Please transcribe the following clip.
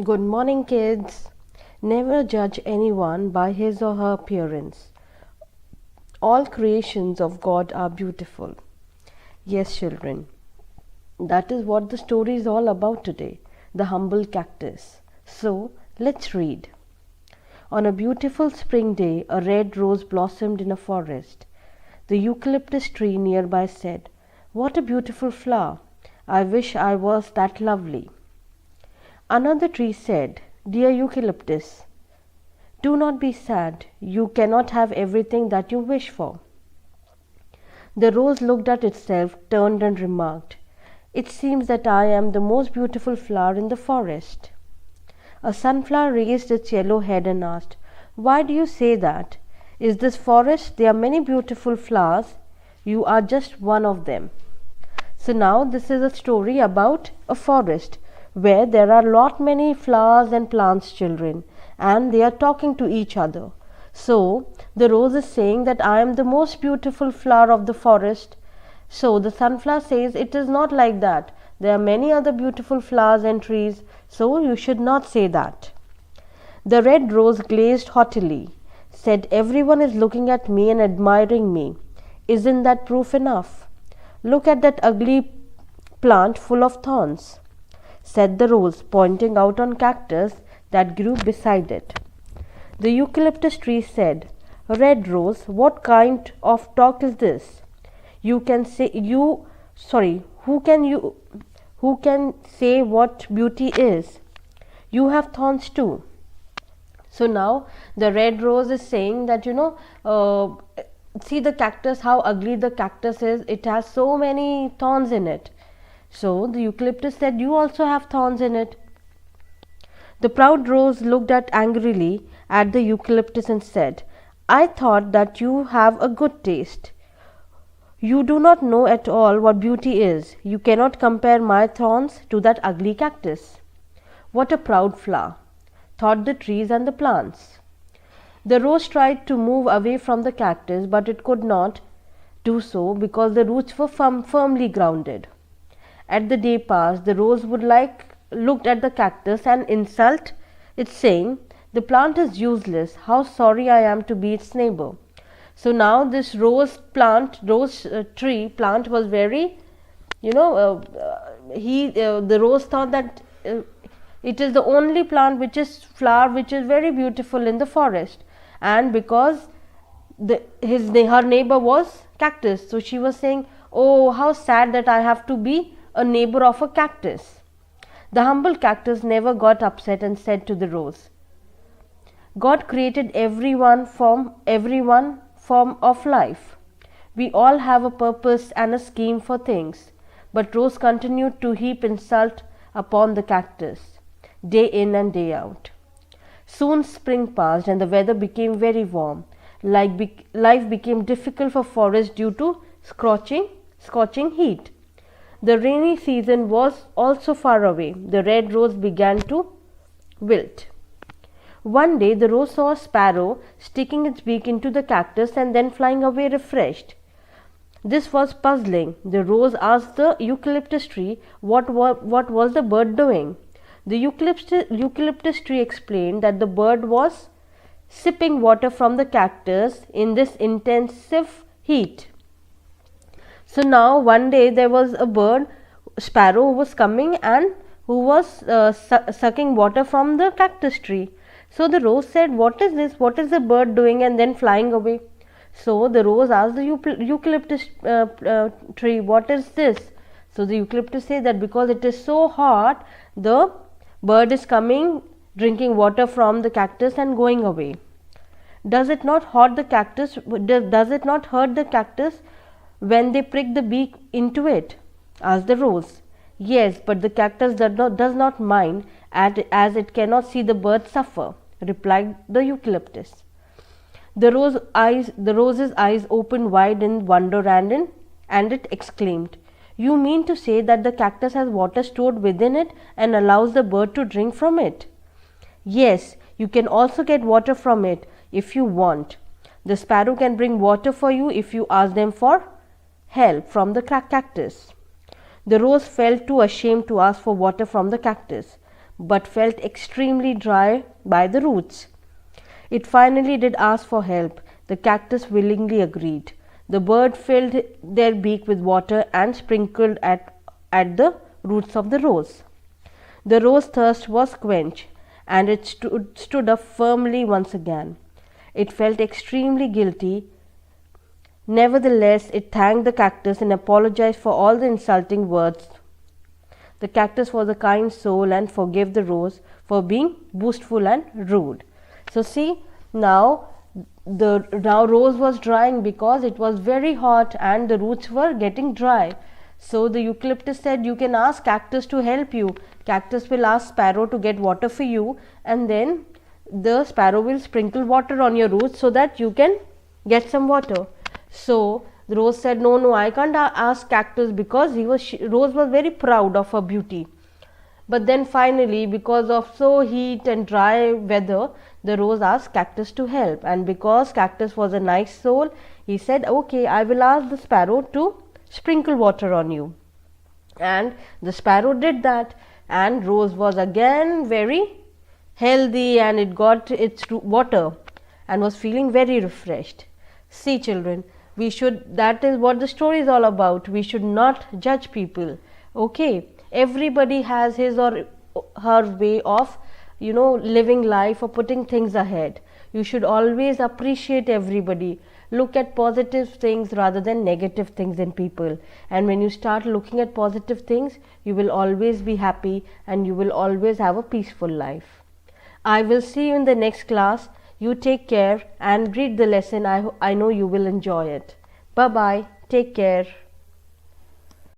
Good morning, kids. Never judge anyone by his or her appearance. All creations of God are beautiful. Yes, children, that is what the story is all about today, the humble cactus. So, let's read. On a beautiful spring day, a red rose blossomed in a forest. The eucalyptus tree nearby said, "What a beautiful flower! I wish I was that lovely." Another tree said, "Dear eucalyptus, do not be sad. You cannot have everything that you wish for." The rose looked at itself, turned, and remarked, "It seems that I am the most beautiful flower in the forest." A sunflower raised its yellow head and asked, "Why do you say that? Is this forest? There are many beautiful flowers. You are just one of them." So now this is a story about a forest where there are lot many flowers and plants, children, and they are talking to each other. So the rose is saying that I am the most beautiful flower of the forest. So the sunflower says it is not like that. There are many other beautiful flowers and trees, so you should not say that. The red rose glazed haughtily, said, "Everyone is looking at me and admiring me. Isn't that proof enough? Look at that ugly plant full of thorns," said the rose, pointing out on cactus that grew beside it. The eucalyptus tree said, "Red rose, what kind of talk is this? You can say who can say what beauty is? You have thorns too." So now the red rose is saying that see the cactus, how ugly the cactus is. It has so many thorns in it. So the eucalyptus said, "You also have thorns in it." The proud rose looked angrily at the eucalyptus and said, "I thought that you have a good taste. You do not know at all what beauty is. You cannot compare my thorns to that ugly cactus." What a proud flower, thought the trees and the plants. The rose tried to move away from the cactus, but it could not do so because the roots were firmly grounded. As the day passed, the rose looked at the cactus and insult it, saying, "The plant is useless. How sorry I am to be its neighbor." So now this tree plant was very, the rose thought that it is the only plant which is very beautiful in the forest, and because her neighbor was cactus, so she was saying, "Oh, how sad that I have to be a neighbor of a cactus." The humble cactus never got upset and said to the rose, "God created every form of life. We all have a purpose and a scheme for things." But rose continued to heap insult upon the cactus, day in and day out. Soon spring passed and the weather became very warm. Life became difficult for forest due to scorching heat. The rainy season was also far away. The red rose began to wilt. One day the rose saw a sparrow sticking its beak into the cactus and then flying away refreshed. This was puzzling. The rose asked the eucalyptus tree what was the bird doing. The eucalyptus tree explained that the bird was sipping water from the cactus in this intensive heat. So now one day there was a sparrow, who was coming and who was sucking water from the cactus tree. So the rose said, "What is this? What is the bird doing?" and then flying away. So the rose asked the eucalyptus tree, "What is this?" So the eucalyptus said that because it is so hot, the bird is coming, drinking water from the cactus and going away. Does it not hurt the cactus? Does it not hurt the cactus when they prick the beak into it?" asked the rose. "Yes, but the cactus does not mind, as it cannot see the bird suffer," replied the eucalyptus. The rose's eyes opened wide in wonder and it exclaimed, "You mean to say that the cactus has water stored within it and allows the bird to drink from it?" "Yes, you can also get water from it if you want. The sparrow can bring water for you if you ask them for help from the cactus." The rose felt too ashamed to ask for water from the cactus, but felt extremely dry by the roots. It finally did ask for help. The cactus willingly agreed. The bird filled their beak with water and sprinkled at the roots of the rose. The rose thirst was quenched, and it stood up firmly once again. It felt extremely guilty. Nevertheless, it thanked the cactus and apologized for all the insulting words. The cactus was a kind soul and forgave the rose for being boastful and rude. So see, now rose was drying because it was very hot and the roots were getting dry. So the eucalyptus said, you can ask cactus to help you. Cactus will ask sparrow to get water for you, and then the sparrow will sprinkle water on your roots so that you can get some water. So the rose said, no, I can't ask cactus, because rose was very proud of her beauty. But then finally, because of so heat and dry weather, the rose asked cactus to help, and because cactus was a nice soul, he said, okay, I will ask the sparrow to sprinkle water on you. And the sparrow did that, and rose was again very healthy, and it got its water and was feeling very refreshed. See children, that is what the story is all about. We should not judge people. Okay, everybody has his or her way of living life or putting things ahead. You should always appreciate everybody. Look at positive things rather than negative things in people, and when you start looking at positive things, you will always be happy and you will always have a peaceful life. I will see you in the next class. You take care and read the lesson. I know you will enjoy it. Bye bye. Take care.